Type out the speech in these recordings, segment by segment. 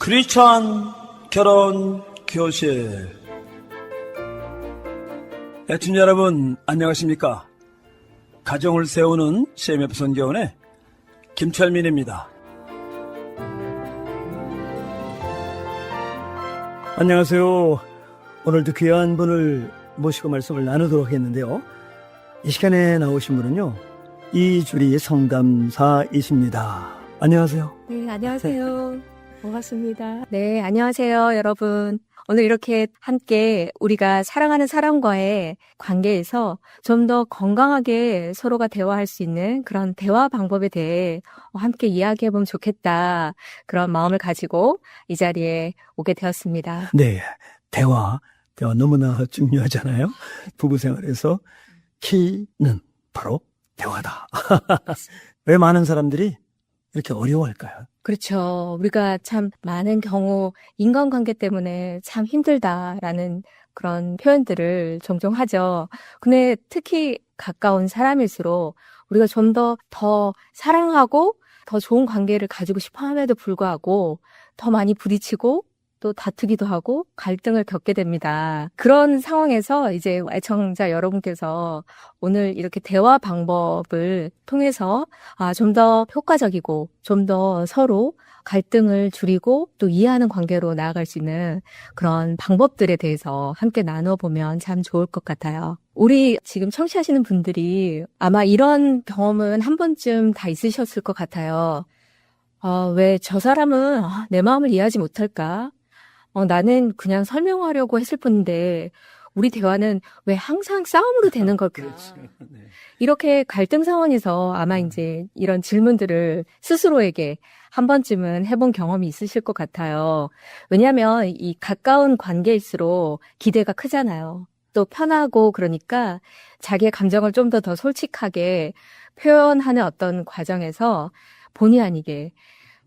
크리스찬 결혼 교실. 애청자 여러분 안녕하십니까? 가정을 세우는 CMF 선교원의 김철민입니다. 안녕하세요. 오늘도 귀한 분을 모시고 말씀을 나누도록 했는데요. 이 시간에 나오신 분은요, 이주리 성담사이십니다. 안녕하세요. 네, 안녕하세요. 반갑습니다. 네, 안녕하세요, 여러분. 오늘 이렇게 함께 우리가 사랑하는 사람과의 관계에서 좀 더 건강하게 서로가 대화할 수 있는 그런 대화 방법에 대해 함께 이야기해보면 좋겠다. 그런 마음을 가지고 이 자리에 오게 되었습니다. 네, 대화 너무나 중요하잖아요. 부부 생활에서 키는 바로 대화다. 왜 많은 사람들이 이렇게 어려워할까요? 그렇죠. 우리가 참 많은 경우 인간관계 때문에 참 힘들다라는 그런 표현들을 종종 하죠. 근데 특히 가까운 사람일수록 우리가 좀 더 사랑하고 더 좋은 관계를 가지고 싶어 함에도 불구하고 더 많이 부딪히고 또 다투기도 하고 갈등을 겪게 됩니다. 그런 상황에서 이제 애청자 여러분께서 오늘 이렇게 대화 방법을 통해서 좀 더 효과적이고 좀 더 서로 갈등을 줄이고 또 이해하는 관계로 나아갈 수 있는 그런 방법들에 대해서 함께 나눠보면 참 좋을 것 같아요. 우리 지금 청취하시는 분들이 아마 이런 경험은 한 번쯤 다 있으셨을 것 같아요. 왜 저 사람은 내 마음을 이해하지 못할까? 나는 그냥 설명하려고 했을 뿐인데 우리 대화는 왜 항상 싸움으로 되는 걸까? 그렇죠. 네. 이렇게 갈등 상황에서 아마 이제 이런 질문들을 스스로에게 한 번쯤은 해본 경험이 있으실 것 같아요. 왜냐하면 이 가까운 관계일수록 기대가 크잖아요. 또 편하고 그러니까 자기의 감정을 좀 더 솔직하게 표현하는 어떤 과정에서 본의 아니게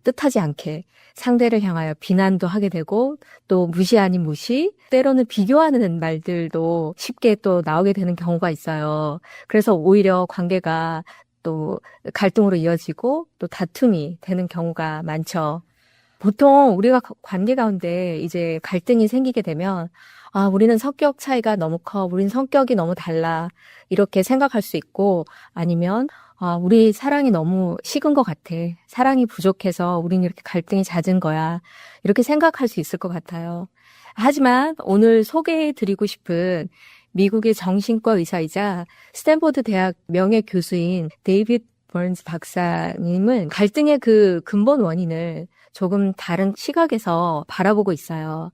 뜻하지 않게 상대를 향하여 비난도 하게 되고 또 무시 아닌 무시, 때로는 비교하는 말들도 쉽게 또 나오게 되는 경우가 있어요. 그래서 오히려 관계가 또 갈등으로 이어지고 또 다툼이 되는 경우가 많죠. 보통 우리가 관계 가운데 이제 갈등이 생기게 되면 우리는 성격 차이가 너무 커, 우린 성격이 너무 달라 이렇게 생각할 수 있고 아니면 우리 사랑이 너무 식은 것 같아. 사랑이 부족해서 우린 이렇게 갈등이 잦은 거야. 이렇게 생각할 수 있을 것 같아요. 하지만 오늘 소개해드리고 싶은 미국의 정신과 의사이자 스탠포드 대학 명예교수인 데이빗 버넌스 박사님은 갈등의 그 근본 원인을 조금 다른 시각에서 바라보고 있어요.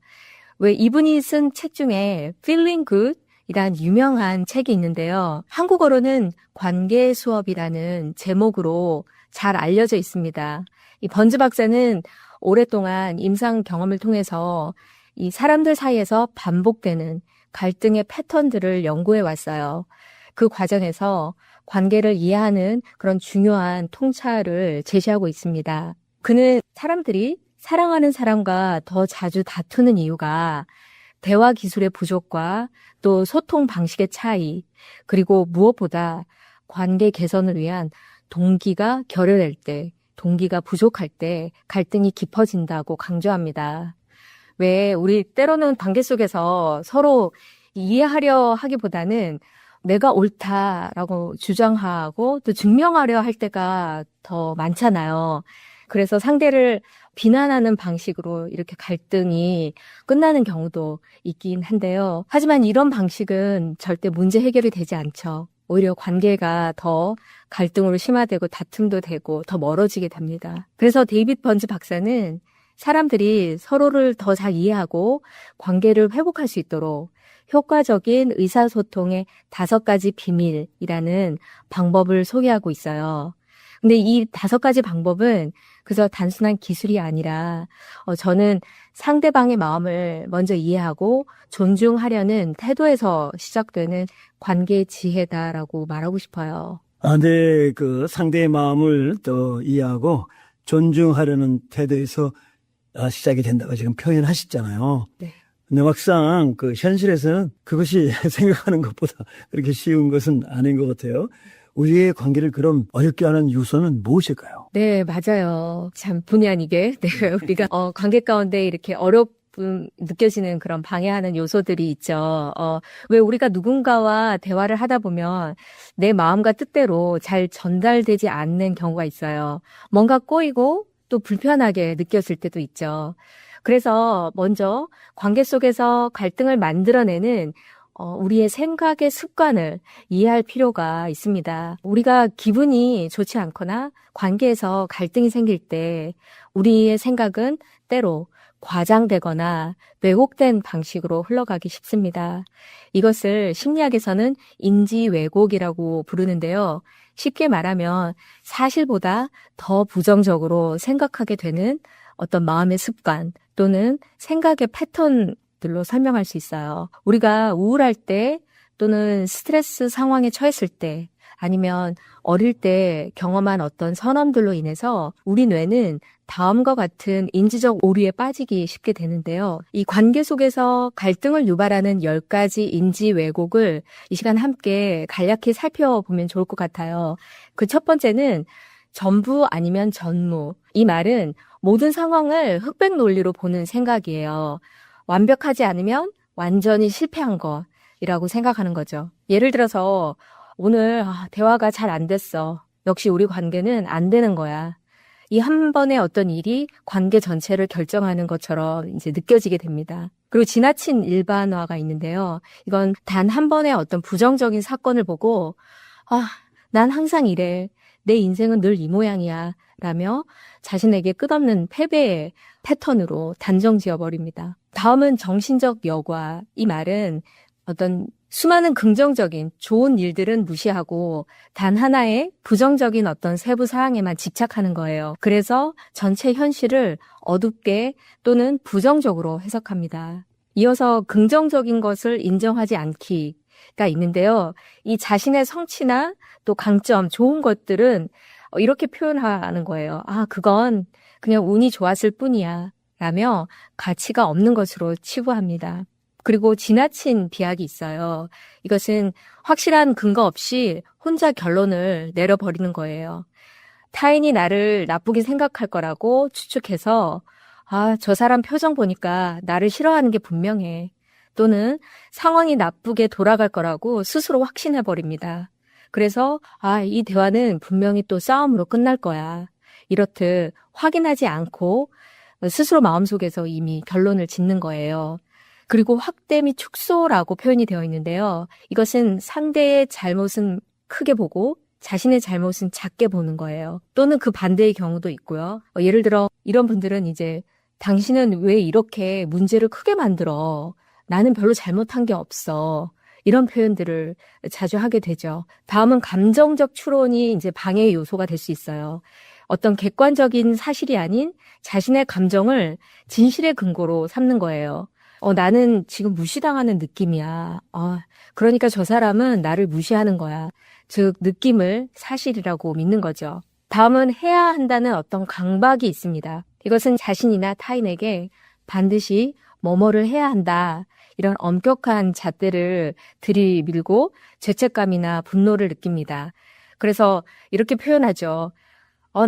왜 이분이 쓴 책 중에 Feeling Good 이란 유명한 책이 있는데요. 한국어로는 관계 수업이라는 제목으로 잘 알려져 있습니다. 이 번즈 박사는 오랫동안 임상 경험을 통해서 이 사람들 사이에서 반복되는 갈등의 패턴들을 연구해 왔어요. 그 과정에서 관계를 이해하는 그런 중요한 통찰을 제시하고 있습니다. 그는 사람들이 사랑하는 사람과 더 자주 다투는 이유가 대화 기술의 부족과 또 소통 방식의 차이, 그리고 무엇보다 관계 개선을 위한 동기가 결여될 때, 동기가 부족할 때 갈등이 깊어진다고 강조합니다. 왜 우리 때로는 관계 속에서 서로 이해하려 하기보다는 내가 옳다라고 주장하고 또 증명하려 할 때가 더 많잖아요. 그래서 상대를 비난하는 방식으로 이렇게 갈등이 끝나는 경우도 있긴 한데요. 하지만 이런 방식은 절대 문제 해결이 되지 않죠. 오히려 관계가 더 갈등으로 심화되고 다툼도 되고 더 멀어지게 됩니다. 그래서 데이빗 번즈 박사는 사람들이 서로를 더 잘 이해하고 관계를 회복할 수 있도록 효과적인 의사소통의 5가지 비밀이라는 방법을 소개하고 있어요. 근데 이 5가지 방법은 그저 단순한 기술이 아니라 저는 상대방의 마음을 먼저 이해하고 존중하려는 태도에서 시작되는 관계의 지혜다라고 말하고 싶어요. 네, 그 상대의 마음을 또 이해하고 존중하려는 태도에서 시작이 된다고 지금 표현하셨잖아요. 네. 근데 막상 그 현실에서는 그것이 생각하는 것보다 그렇게 쉬운 것은 아닌 것 같아요. 우리의 관계를 그럼 어렵게 하는 요소는 무엇일까요? 네, 맞아요. 참 본의 아니게 네, 우리가 관계 가운데 이렇게 어렵음 느껴지는 그런 방해하는 요소들이 있죠. 왜 우리가 누군가와 대화를 하다 보면 내 마음과 뜻대로 잘 전달되지 않는 경우가 있어요. 뭔가 꼬이고 또 불편하게 느껴질 때도 있죠. 그래서 먼저 관계 속에서 갈등을 만들어내는 우리의 생각의 습관을 이해할 필요가 있습니다. 우리가 기분이 좋지 않거나 관계에서 갈등이 생길 때 우리의 생각은 때로 과장되거나 왜곡된 방식으로 흘러가기 쉽습니다. 이것을 심리학에서는 인지 왜곡이라고 부르는데요. 쉽게 말하면 사실보다 더 부정적으로 생각하게 되는 어떤 마음의 습관 또는 생각의 패턴들로 설명할 수 있어요. 우리가 우울할 때 또는 스트레스 상황에 처했을 때 아니면 어릴 때 경험한 어떤 선언들로 인해서 우리 뇌는 다음과 같은 인지적 오류에 빠지기 쉽게 되는데요. 이 관계 속에서 갈등을 유발하는 10가지 인지 왜곡을 이 시간 함께 간략히 살펴보면 좋을 것 같아요. 그 첫 번째는 전부 아니면 전무. 이 말은 모든 상황을 흑백 논리로 보는 생각이에요. 완벽하지 않으면 완전히 실패한 것이라고 생각하는 거죠. 예를 들어서 오늘 대화가 잘 안 됐어. 역시 우리 관계는 안 되는 거야. 이 한 번의 어떤 일이 관계 전체를 결정하는 것처럼 이제 느껴지게 됩니다. 그리고 지나친 일반화가 있는데요. 이건 단 한 번의 어떤 부정적인 사건을 보고 난 항상 이래. 내 인생은 늘 이 모양이야. 라며 자신에게 끝없는 패배의 패턴으로 단정 지어버립니다. 다음은 정신적 여과. 이 말은 어떤 수많은 긍정적인 좋은 일들은 무시하고 단 하나의 부정적인 어떤 세부 사항에만 집착하는 거예요. 그래서 전체 현실을 어둡게 또는 부정적으로 해석합니다. 이어서 긍정적인 것을 인정하지 않기가 있는데요. 이 자신의 성취나 또 강점, 좋은 것들은 이렇게 표현하는 거예요. 그건 그냥 운이 좋았을 뿐이야. 라며 가치가 없는 것으로 치부합니다. 그리고 지나친 비약이 있어요. 이것은 확실한 근거 없이 혼자 결론을 내려버리는 거예요. 타인이 나를 나쁘게 생각할 거라고 추측해서 저 사람 표정 보니까 나를 싫어하는 게 분명해. 또는 상황이 나쁘게 돌아갈 거라고 스스로 확신해버립니다. 그래서 이 대화는 분명히 또 싸움으로 끝날 거야. 이렇듯 확인하지 않고 스스로 마음속에서 이미 결론을 짓는 거예요. 그리고 확대 및 축소라고 표현이 되어 있는데요. 이것은 상대의 잘못은 크게 보고 자신의 잘못은 작게 보는 거예요. 또는 그 반대의 경우도 있고요. 예를 들어 이런 분들은 이제 당신은 왜 이렇게 문제를 크게 만들어? 나는 별로 잘못한 게 없어. 이런 표현들을 자주 하게 되죠. 다음은 감정적 추론이 이제 방해의 요소가 될 수 있어요. 어떤 객관적인 사실이 아닌 자신의 감정을 진실의 근거로 삼는 거예요. 나는 지금 무시당하는 느낌이야. 그러니까 저 사람은 나를 무시하는 거야. 즉, 느낌을 사실이라고 믿는 거죠. 다음은 해야 한다는 어떤 강박이 있습니다. 이것은 자신이나 타인에게 반드시 뭐뭐를 해야 한다. 이런 엄격한 잣대를 들이밀고 죄책감이나 분노를 느낍니다. 그래서 이렇게 표현하죠.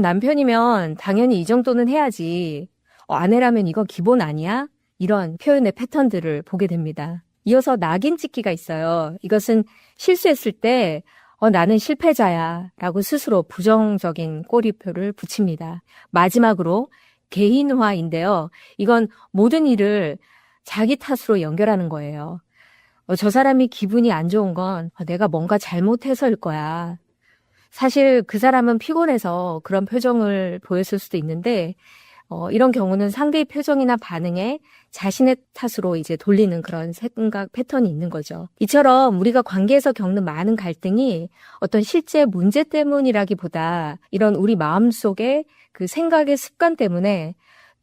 남편이면 당연히 이 정도는 해야지. 아내라면 이건 기본 아니야? 이런 표현의 패턴들을 보게 됩니다. 이어서 낙인 찍기가 있어요. 이것은 실수했을 때 나는 실패자야 라고 스스로 부정적인 꼬리표를 붙입니다. 마지막으로 개인화인데요. 이건 모든 일을 자기 탓으로 연결하는 거예요. 저 사람이 기분이 안 좋은 건 내가 뭔가 잘못해서일 거야. 사실 그 사람은 피곤해서 그런 표정을 보였을 수도 있는데 이런 경우는 상대의 표정이나 반응에 자신의 탓으로 이제 돌리는 그런 생각 패턴이 있는 거죠. 이처럼 우리가 관계에서 겪는 많은 갈등이 어떤 실제 문제 때문이라기보다 이런 우리 마음속의 그 생각의 습관 때문에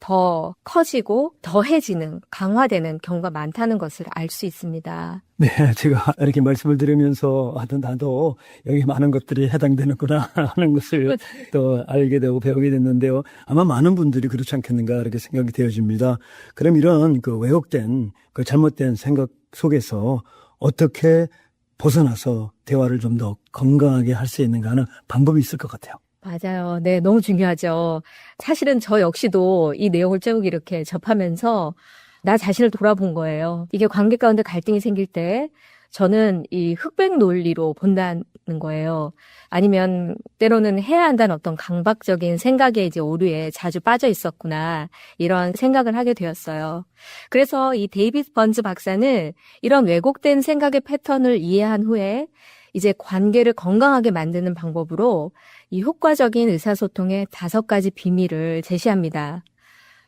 더 커지고 더해지는, 강화되는 경우가 많다는 것을 알 수 있습니다. 네, 제가 이렇게 말씀을 들으면서 나도 여기 많은 것들이 해당되는구나 하는 것을 또 알게 되고 배우게 됐는데요. 아마 많은 분들이 그렇지 않겠는가 이렇게 생각이 되어집니다. 그럼 이런 그 왜곡된, 그 잘못된 생각 속에서 어떻게 벗어나서 대화를 좀 더 건강하게 할 수 있는가 하는 방법이 있을 것 같아요. 맞아요. 네, 너무 중요하죠. 사실은 저 역시도 이 내용을 쭉 이렇게 접하면서 나 자신을 돌아본 거예요. 이게 관계 가운데 갈등이 생길 때 저는 이 흑백 논리로 본다는 거예요. 아니면 때로는 해야 한다는 어떤 강박적인 생각에 이제 오류에 자주 빠져 있었구나. 이런 생각을 하게 되었어요. 그래서 이 데이비드 번즈 박사는 이런 왜곡된 생각의 패턴을 이해한 후에 이제 관계를 건강하게 만드는 방법으로 이 효과적인 의사소통의 5가지 비밀을 제시합니다.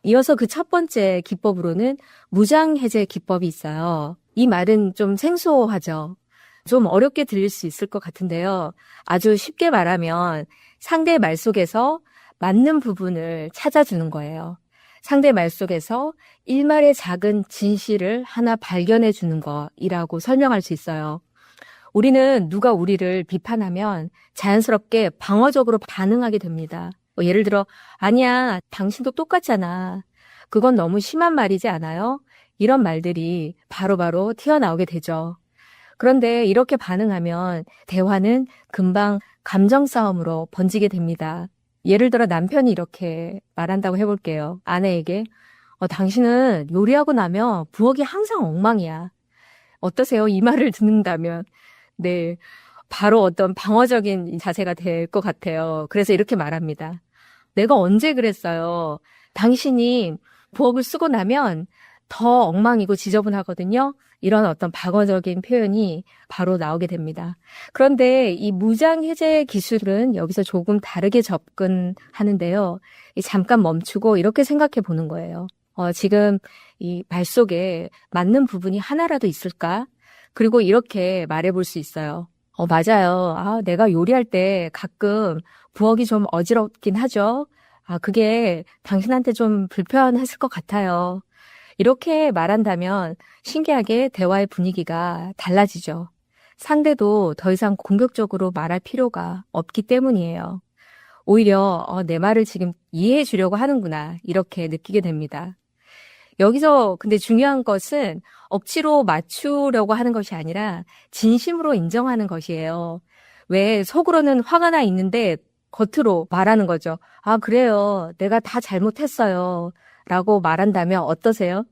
이어서 그 첫 번째 기법으로는 무장해제 기법이 있어요. 이 말은 좀 생소하죠. 좀 어렵게 들릴 수 있을 것 같은데요. 아주 쉽게 말하면 상대의 말 속에서 맞는 부분을 찾아주는 거예요. 상대 말 속에서 일말의 작은 진실을 하나 발견해 주는 것이라고 설명할 수 있어요. 우리는 누가 우리를 비판하면 자연스럽게 방어적으로 반응하게 됩니다. 예를 들어, 아니야, 당신도 똑같잖아. 그건 너무 심한 말이지 않아요? 이런 말들이 바로바로 튀어나오게 되죠. 그런데 이렇게 반응하면 대화는 금방 감정 싸움으로 번지게 됩니다. 예를 들어 남편이 이렇게 말한다고 해볼게요. 아내에게, 당신은 요리하고 나면 부엌이 항상 엉망이야. 어떠세요? 이 말을 듣는다면. 네, 바로 어떤 방어적인 자세가 될 것 같아요. 그래서 이렇게 말합니다. 내가 언제 그랬어요? 당신이 부엌을 쓰고 나면 더 엉망이고 지저분하거든요. 이런 어떤 방어적인 표현이 바로 나오게 됩니다. 그런데 이 무장해제 기술은 여기서 조금 다르게 접근하는데요. 잠깐 멈추고 이렇게 생각해 보는 거예요. 지금 이 말 속에 맞는 부분이 하나라도 있을까? 그리고 이렇게 말해볼 수 있어요. 맞아요. 내가 요리할 때 가끔 부엌이 좀 어지럽긴 하죠. 그게 당신한테 좀 불편했을 것 같아요. 이렇게 말한다면 신기하게 대화의 분위기가 달라지죠. 상대도 더 이상 공격적으로 말할 필요가 없기 때문이에요. 오히려 내 말을 지금 이해해 주려고 하는구나 이렇게 느끼게 됩니다. 여기서 근데 중요한 것은 억지로 맞추려고 하는 것이 아니라 진심으로 인정하는 것이에요. 왜 속으로는 화가 나 있는데 겉으로 말하는 거죠. 그래요. 내가 다 잘못했어요. 라고 말한다면 어떠세요?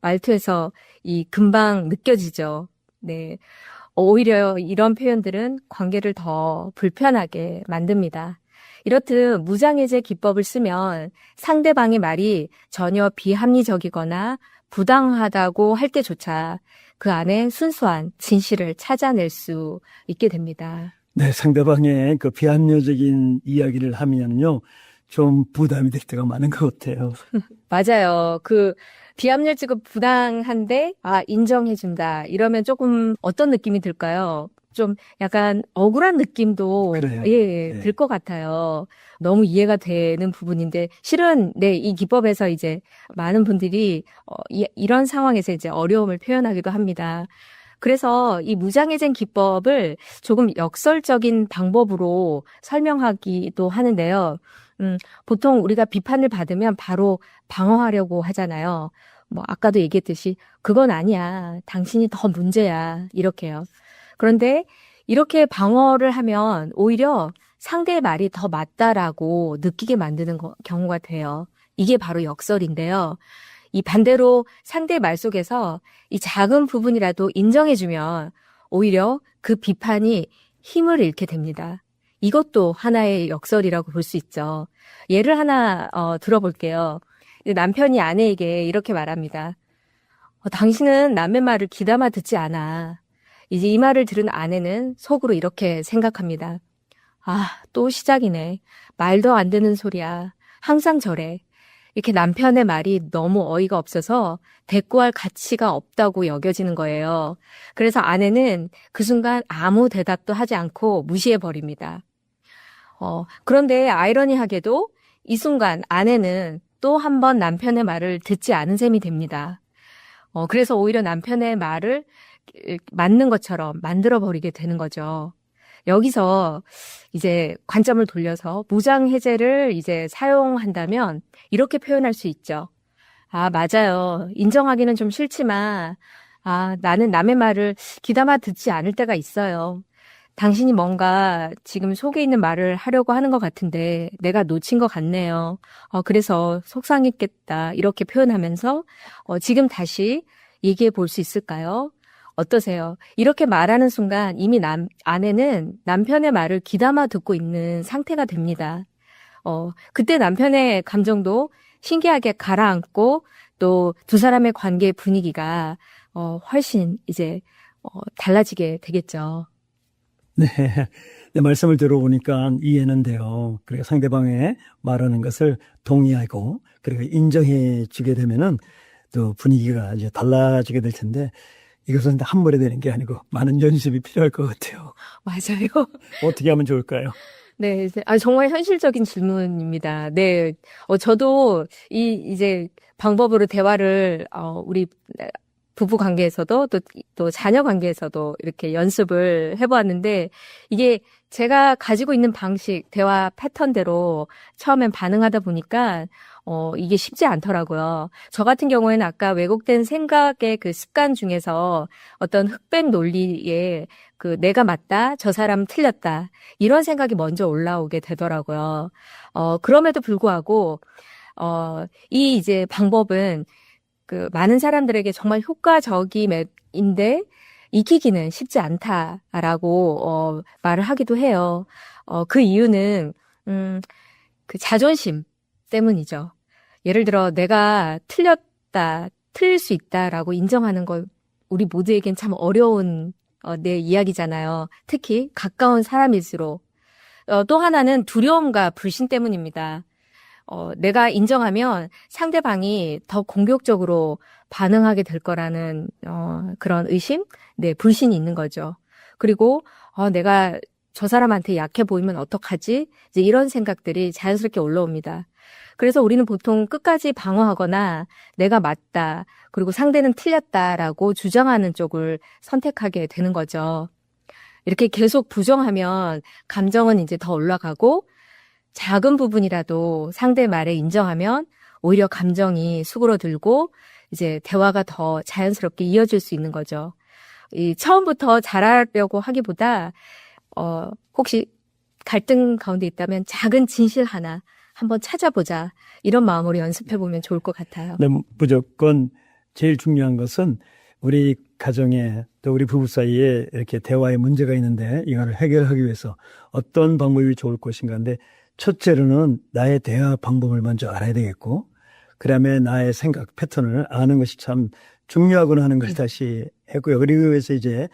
말투에서 이 금방 느껴지죠. 네. 오히려 이런 표현들은 관계를 더 불편하게 만듭니다. 이렇듯 무장해제 기법을 쓰면 상대방의 말이 전혀 비합리적이거나 부당하다고 할 때조차 그 안에 순수한 진실을 찾아낼 수 있게 됩니다. 네, 상대방의 그 비합리적인 이야기를 하면요, 좀 부담이 될 때가 많은 것 같아요. 맞아요. 그 비합리적이고 부당한데 인정해준다. 이러면 조금 어떤 느낌이 들까요? 좀 약간 억울한 느낌도 그래요. 네. 들 것 같아요. 너무 이해가 되는 부분인데 실은 이 기법에서 이제 많은 분들이 이런 상황에서 이제 어려움을 표현하기도 합니다. 그래서 이 무장해제 기법을 조금 역설적인 방법으로 설명하기도 하는데요. 보통 우리가 비판을 받으면 바로 방어하려고 하잖아요. 아까도 얘기했듯이 그건 아니야. 당신이 더 문제야. 이렇게요. 그런데 이렇게 방어를 하면 오히려 상대의 말이 더 맞다라고 느끼게 만드는 경우가 돼요. 이게 바로 역설인데요. 이 반대로 상대의 말 속에서 이 작은 부분이라도 인정해주면 오히려 그 비판이 힘을 잃게 됩니다. 이것도 하나의 역설이라고 볼 수 있죠. 예를 하나 들어볼게요. 남편이 아내에게 이렇게 말합니다. 당신은 남의 말을 귀담아 듣지 않아. 이제 이 말을 들은 아내는 속으로 이렇게 생각합니다. 또 시작이네. 말도 안 되는 소리야. 항상 저래. 이렇게 남편의 말이 너무 어이가 없어서 대꾸할 가치가 없다고 여겨지는 거예요. 그래서 아내는 그 순간 아무 대답도 하지 않고 무시해버립니다. 그런데 아이러니하게도 이 순간 아내는 또 한 번 남편의 말을 듣지 않은 셈이 됩니다. 그래서 오히려 남편의 말을 맞는 것처럼 만들어버리게 되는 거죠. 여기서 이제 관점을 돌려서 무장해제를 이제 사용한다면 이렇게 표현할 수 있죠. 맞아요. 인정하기는 좀 싫지만, 나는 남의 말을 귀담아 듣지 않을 때가 있어요. 당신이 뭔가 지금 속에 있는 말을 하려고 하는 것 같은데 내가 놓친 것 같네요. 그래서 속상했겠다. 이렇게 표현하면서 지금 다시 얘기해 볼 수 있을까요? 어떠세요? 이렇게 말하는 순간 이미 아내는 남편의 말을 귀담아 듣고 있는 상태가 됩니다. 그때 남편의 감정도 신기하게 가라앉고 또 두 사람의 관계 분위기가 훨씬 이제 달라지게 되겠죠. 네. 내 말씀을 들어보니까 이해는 돼요. 그리고 상대방의 말하는 것을 동의하고 그리고 인정해 주게 되면은 또 분위기가 이제 달라지게 될 텐데 이것은 한 번에 되는 게 아니고 많은 연습이 필요할 것 같아요. 맞아요. 어떻게 하면 좋을까요? 네, 정말 현실적인 질문입니다. 네, 저도 이제 방법으로 대화를 우리 부부 관계에서도 또 자녀 관계에서도 이렇게 연습을 해보았는데 이게 제가 가지고 있는 방식, 대화 패턴대로 처음엔 반응하다 보니까 이게 쉽지 않더라고요. 저 같은 경우에는 아까 왜곡된 생각의 그 습관 중에서 어떤 흑백 논리에 그 내가 맞다, 저 사람 틀렸다 이런 생각이 먼저 올라오게 되더라고요. 그럼에도 불구하고 이 이제 방법은 그 많은 사람들에게 정말 효과적인데 익히기는 쉽지 않다라고 말을 하기도 해요. 그 이유는 그 자존심 때문이죠. 예를 들어 내가 틀렸다, 틀릴 수 있다라고 인정하는 건 우리 모두에겐 참 어려운 내 이야기잖아요. 특히 가까운 사람일수록. 또 하나는 두려움과 불신 때문입니다. 내가 인정하면 상대방이 더 공격적으로 반응하게 될 거라는 그런 의심, 네, 불신이 있는 거죠. 그리고 내가 저 사람한테 약해 보이면 어떡하지? 이제 이런 생각들이 자연스럽게 올라옵니다. 그래서 우리는 보통 끝까지 방어하거나 내가 맞다, 그리고 상대는 틀렸다라고 주장하는 쪽을 선택하게 되는 거죠. 이렇게 계속 부정하면 감정은 이제 더 올라가고 작은 부분이라도 상대 말에 인정하면 오히려 감정이 수그러들고 이제 대화가 더 자연스럽게 이어질 수 있는 거죠. 처음부터 잘하려고 하기보다 혹시 갈등 가운데 있다면 작은 진실 하나 한번 찾아보자. 이런 마음으로 연습해보면 좋을 것 같아요. 네, 무조건 제일 중요한 것은 우리 가정에 또 우리 부부 사이에 이렇게 대화에 문제가 있는데 이거를 해결하기 위해서 어떤 방법이 좋을 것인가 인데 첫째로는 나의 대화 방법을 먼저 알아야 되겠고 그다음에 나의 생각 패턴을 아는 것이 참 중요하구나 하는 것을 다시 했고요. 그리고 그래서 이제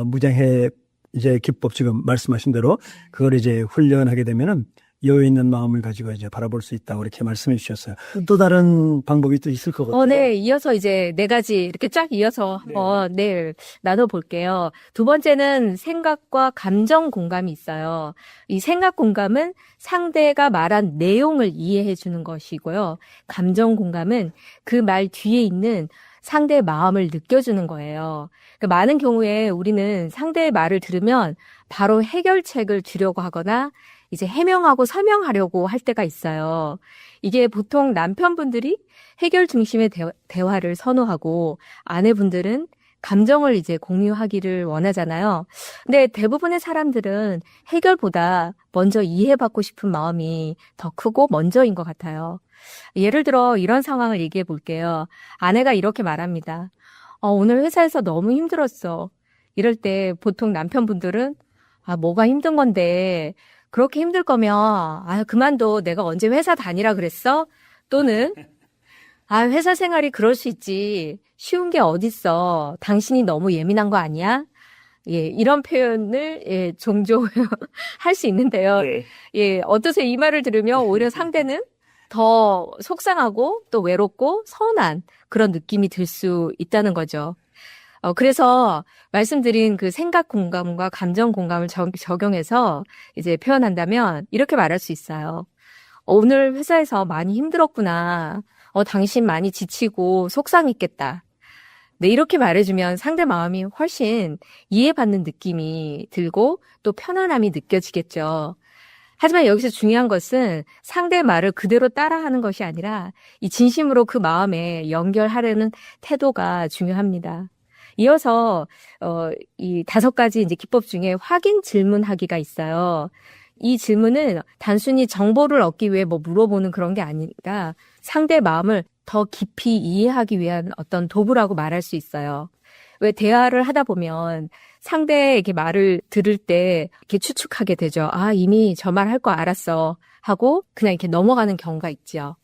무장해 이제 기법 지금 말씀하신 대로 그걸 이제 훈련하게 되면은 여유 있는 마음을 가지고 이제 바라볼 수 있다고 이렇게 말씀해 주셨어요. 또 다른 방법이 또 있을 것 같아요. 네. 이어서 이제 네 가지 이렇게 쫙 이어서 한번 나눠볼게요. 두 번째는 생각과 감정 공감이 있어요. 이 생각 공감은 상대가 말한 내용을 이해해 주는 것이고요. 감정 공감은 그 말 뒤에 있는 상대의 마음을 느껴주는 거예요. 많은 경우에 우리는 상대의 말을 들으면 바로 해결책을 주려고 하거나 이제 해명하고 설명하려고 할 때가 있어요. 이게 보통 남편분들이 해결 중심의 대화를 선호하고 아내분들은 감정을 이제 공유하기를 원하잖아요. 근데 대부분의 사람들은 해결보다 먼저 이해받고 싶은 마음이 더 크고 먼저인 것 같아요. 예를 들어 이런 상황을 얘기해 볼게요. 아내가 이렇게 말합니다. 오늘 회사에서 너무 힘들었어. 이럴 때 보통 남편분들은 뭐가 힘든 건데 그렇게 힘들 거면 그만둬. 내가 언제 회사 다니라 그랬어? 또는 회사 생활이 그럴 수 있지. 쉬운 게 어딨어. 당신이 너무 예민한 거 아니야? 예, 이런 표현을 종종 할 수 있는데요. 예, 어떠세요? 이 말을 들으면 오히려 상대는 더 속상하고 또 외롭고 서운한 그런 느낌이 들 수 있다는 거죠. 그래서 말씀드린 그 생각 공감과 감정 공감을 적용해서 이제 표현한다면 이렇게 말할 수 있어요. 오늘 회사에서 많이 힘들었구나. 당신 많이 지치고 속상했겠다. 네, 이렇게 말해주면 상대 마음이 훨씬 이해받는 느낌이 들고 또 편안함이 느껴지겠죠. 하지만 여기서 중요한 것은 상대 말을 그대로 따라하는 것이 아니라 이 진심으로 그 마음에 연결하려는 태도가 중요합니다. 이어서 이 5가지 이제 기법 중에 확인 질문하기가 있어요. 이 질문은 단순히 정보를 얻기 위해 뭐 물어보는 그런 게 아니라 상대의 마음을 더 깊이 이해하기 위한 어떤 도구라고 말할 수 있어요. 왜 대화를 하다 보면 상대에게 말을 들을 때 이렇게 추측하게 되죠. 아, 이미 저 말 할 거 알았어 하고 그냥 이렇게 넘어가는 경우가 있죠.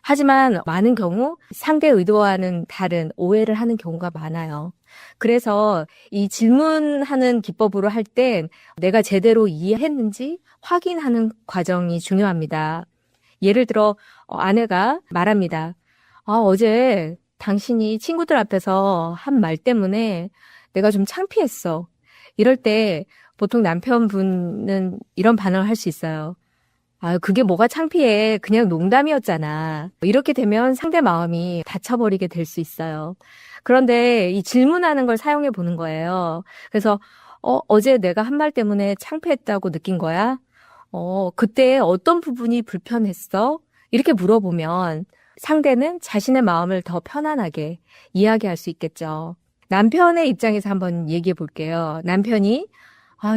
하지만 많은 경우 상대 의도와는 다른 오해를 하는 경우가 많아요. 그래서 이 질문하는 기법으로 할 땐 내가 제대로 이해했는지 확인하는 과정이 중요합니다. 예를 들어 아내가 말합니다. 어제 당신이 친구들 앞에서 한 말 때문에 내가 좀 창피했어. 이럴 때 보통 남편분은 이런 반응을 할 수 있어요. 그게 뭐가 창피해. 그냥 농담이었잖아. 이렇게 되면 상대 마음이 다쳐버리게 될 수 있어요. 그런데 이 질문하는 걸 사용해 보는 거예요. 그래서 어제 내가 한 말 때문에 창피했다고 느낀 거야? 그때 어떤 부분이 불편했어? 이렇게 물어보면 상대는 자신의 마음을 더 편안하게 이야기할 수 있겠죠. 남편의 입장에서 한번 얘기해 볼게요. 남편이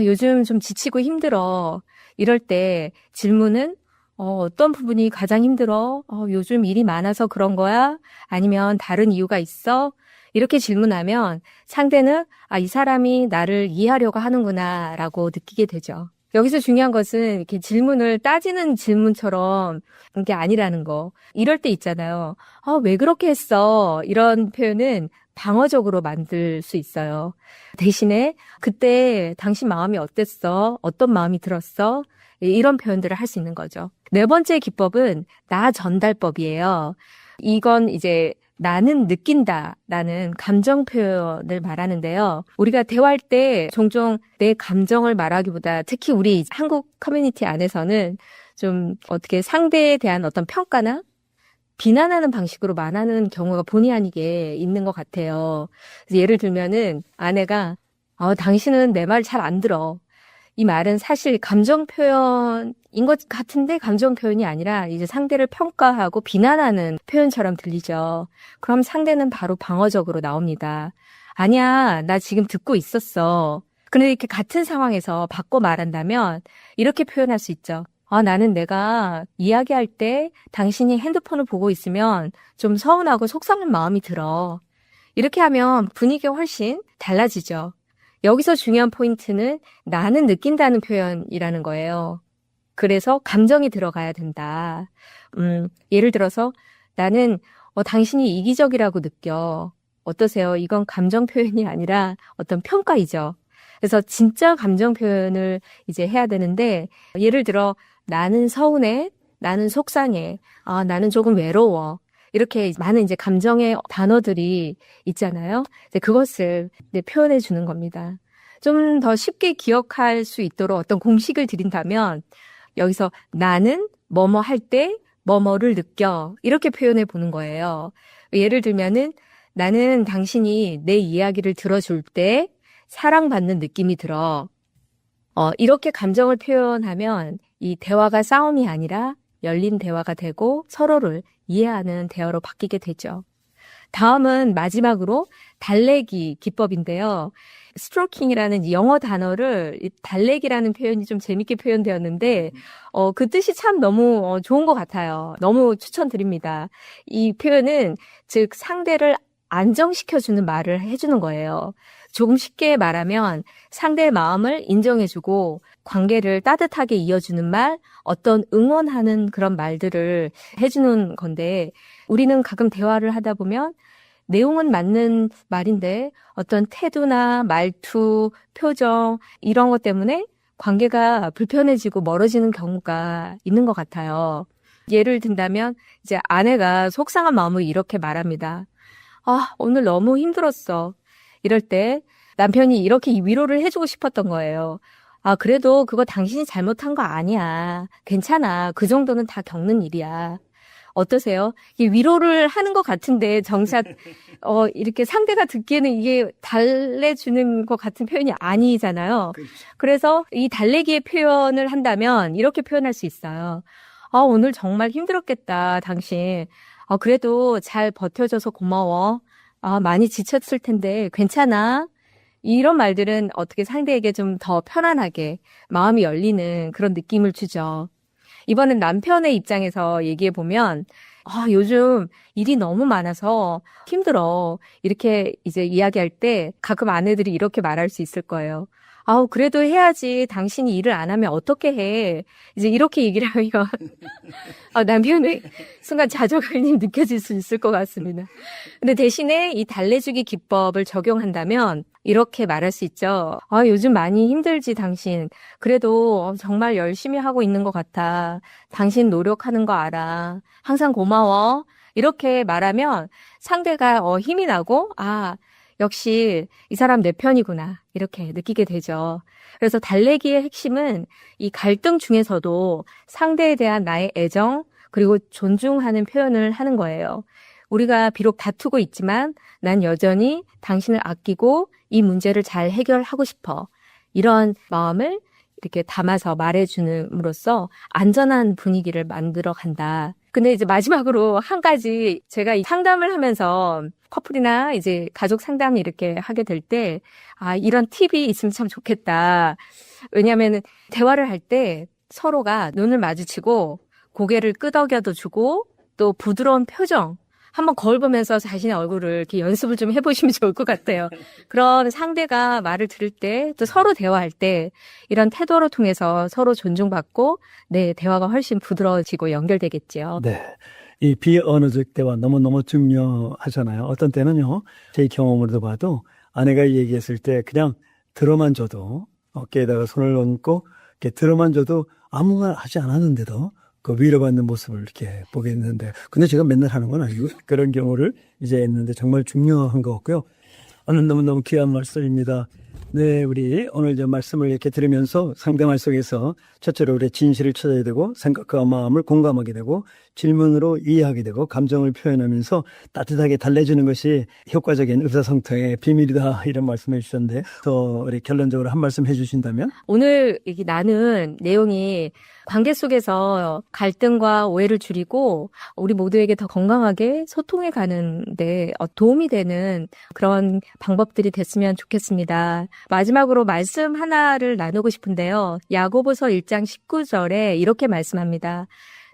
요즘 좀 지치고 힘들어. 이럴 때 질문은 어떤 부분이 가장 힘들어? 요즘 일이 많아서 그런 거야? 아니면 다른 이유가 있어? 이렇게 질문하면 상대는 이 사람이 나를 이해하려고 하는구나 라고 느끼게 되죠. 여기서 중요한 것은 이렇게 질문을 따지는 질문처럼 게 아니라는 거. 이럴 때 있잖아요. 왜 그렇게 했어? 이런 표현은 방어적으로 만들 수 있어요. 대신에 그때 당신 마음이 어땠어? 어떤 마음이 들었어? 이런 표현들을 할 수 있는 거죠. 4번째 기법은 나 전달법이에요. 이건 이제 나는 느낀다라는 감정 표현을 말하는데요. 우리가 대화할 때 종종 내 감정을 말하기보다 특히 우리 한국 커뮤니티 안에서는 좀 어떻게 상대에 대한 어떤 평가나 비난하는 방식으로 말하는 경우가 본의 아니게 있는 것 같아요. 그래서 예를 들면은 아내가 당신은 내 말 잘 안 들어. 이 말은 사실 감정 표현인 것 같은데 감정 표현이 아니라 이제 상대를 평가하고 비난하는 표현처럼 들리죠. 그럼 상대는 바로 방어적으로 나옵니다. 아니야, 나 지금 듣고 있었어. 그런데 이렇게 같은 상황에서 바꿔 말한다면 이렇게 표현할 수 있죠. 나는 내가 이야기할 때 당신이 핸드폰을 보고 있으면 좀 서운하고 속상한 마음이 들어. 이렇게 하면 분위기가 훨씬 달라지죠. 여기서 중요한 포인트는 나는 느낀다는 표현이라는 거예요. 그래서 감정이 들어가야 된다. 예를 들어서 나는 당신이 이기적이라고 느껴. 어떠세요? 이건 감정 표현이 아니라 어떤 평가이죠. 그래서 진짜 감정 표현을 이제 해야 되는데 예를 들어 나는 서운해, 나는 속상해, 나는 조금 외로워. 이렇게 많은 이제 감정의 단어들이 있잖아요. 이제 그것을 이제 표현해 주는 겁니다. 좀 더 쉽게 기억할 수 있도록 어떤 공식을 드린다면 여기서 나는 뭐뭐 할 때 뭐뭐를 느껴 이렇게 표현해 보는 거예요. 예를 들면은 나는 당신이 내 이야기를 들어줄 때 사랑받는 느낌이 들어. 이렇게 감정을 표현하면 이 대화가 싸움이 아니라 열린 대화가 되고 서로를 이해하는 대화로 바뀌게 되죠. 다음은 마지막으로 달래기 기법인데요. 스트로킹이라는 영어 단어를 달래기라는 표현이 좀 재밌게 표현되었는데 그 뜻이 참 너무 좋은 것 같아요. 너무 추천드립니다. 이 표현은 즉 상대를 안정시켜주는 말을 해주는 거예요. 조금 쉽게 말하면 상대의 마음을 인정해주고 관계를 따뜻하게 이어주는 말, 어떤 응원하는 그런 말들을 해주는 건데 우리는 가끔 대화를 하다 보면 내용은 맞는 말인데 어떤 태도나 말투, 표정 이런 것 때문에 관계가 불편해지고 멀어지는 경우가 있는 것 같아요. 예를 든다면 이제 아내가 속상한 마음을 이렇게 말합니다. 오늘 너무 힘들었어. 이럴 때 남편이 이렇게 위로를 해주고 싶었던 거예요. 그래도 그거 당신이 잘못한 거 아니야. 괜찮아. 그 정도는 다 겪는 일이야. 어떠세요? 이게 위로를 하는 것 같은데 정작 이렇게 상대가 듣기에는 이게 달래주는 것 같은 표현이 아니잖아요. 그래서 이 달래기의 표현을 한다면 이렇게 표현할 수 있어요. 오늘 정말 힘들었겠다, 당신. 그래도 잘 버텨줘서 고마워. 많이 지쳤을 텐데 괜찮아? 이런 말들은 어떻게 상대에게 좀 더 편안하게 마음이 열리는 그런 느낌을 주죠. 이번엔 남편의 입장에서 얘기해 보면, 요즘 일이 너무 많아서 힘들어. 이렇게 이제 이야기할 때 가끔 아내들이 이렇게 말할 수 있을 거예요. 그래도 해야지. 당신이 일을 안 하면 어떻게 해? 이제 이렇게 얘기를 하면 남편의 순간 좌절감이 느껴질 수 있을 것 같습니다. 근데 대신에 이 달래주기 기법을 적용한다면 이렇게 말할 수 있죠. 요즘 많이 힘들지, 당신. 그래도 정말 열심히 하고 있는 것 같아. 당신 노력하는 거 알아. 항상 고마워. 이렇게 말하면 상대가 힘이 나고, 역시 이 사람 내 편이구나. 이렇게 느끼게 되죠. 그래서 달래기의 핵심은 이 갈등 중에서도 상대에 대한 나의 애정, 그리고 존중하는 표현을 하는 거예요. 우리가 비록 다투고 있지만 난 여전히 당신을 아끼고 이 문제를 잘 해결하고 싶어. 이런 마음을 이렇게 담아서 말해주는으로써 안전한 분위기를 만들어 간다. 근데 이제 마지막으로 한 가지 제가 이 상담을 하면서 커플이나 이제 가족 상담 이렇게 하게 될 때, 이런 팁이 있으면 참 좋겠다. 왜냐하면 대화를 할 때 서로가 눈을 마주치고 고개를 끄덕여도 주고 또 부드러운 표정 한번 거울 보면서 자신의 얼굴을 이렇게 연습을 좀 해보시면 좋을 것 같아요. 그런 상대가 말을 들을 때 또 서로 대화할 때 이런 태도를 통해서 서로 존중받고 대화가 훨씬 부드러워지고 연결되겠죠. 네. 이 비언어적 대화 너무너무 중요하잖아요. 어떤 때는요, 제 경험으로 봐도 아내가 얘기했을 때 그냥 들어만 줘도 어깨에다가 손을 얹고 이렇게 들어만 줘도 아무 말 하지 않았는데도 그 위로받는 모습을 이렇게 보게 했는데, 근데 제가 맨날 하는 건 아니고 그런 경우를 이제 했는데 정말 중요한 것 같고요. 오늘 너무너무 귀한 말씀입니다. 네, 우리 오늘 저 말씀을 이렇게 들으면서 상대말 속에서 첫째로 우리 진실을 찾아야 되고 생각과 마음을 공감하게 되고 질문으로 이해하게 되고 감정을 표현하면서 따뜻하게 달래주는 것이 효과적인 의사소통의 비밀이다, 이런 말씀해 주셨는데 또 우리 결론적으로 한 말씀 해주신다면? 오늘 얘기 나눈 내용이 관계 속에서 갈등과 오해를 줄이고 우리 모두에게 더 건강하게 소통해 가는데 도움이 되는 그런 방법들이 됐으면 좋겠습니다. 마지막으로 말씀 하나를 나누고 싶은데요. 야고보서 1장 19절에 이렇게 말씀합니다.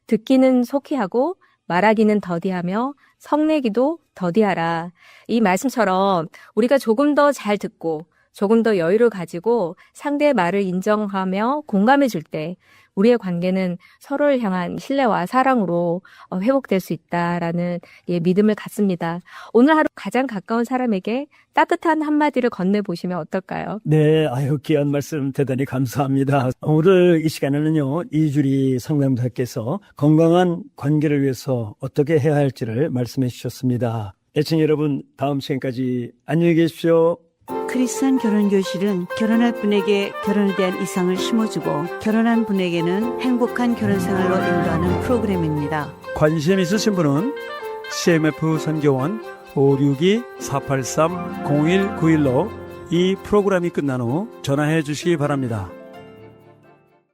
듣기는 속히 하고 말하기는 더디하며 성내기도 더디하라. 이 말씀처럼 우리가 조금 더 잘 듣고 조금 더 여유를 가지고 상대의 말을 인정하며 공감해 줄 때 우리의 관계는 서로를 향한 신뢰와 사랑으로 회복될 수 있다라는 믿음을 갖습니다. 오늘 하루 가장 가까운 사람에게 따뜻한 한마디를 건네보시면 어떨까요? 네, 귀한 말씀 대단히 감사합니다. 오늘 이 시간에는요, 이주리 상담사께서 건강한 관계를 위해서 어떻게 해야 할지를 말씀해 주셨습니다. 애청자 여러분, 다음 시간까지 안녕히 계십시오. 크리스찬 결혼교실은 결혼할 분에게 결혼에 대한 이상을 심어주고 결혼한 분에게는 행복한 결혼생활로 인도하는 프로그램입니다. 관심 있으신 분은 CMF 선교원 562-483-0191로 이 프로그램이 끝난 후 전화해 주시기 바랍니다.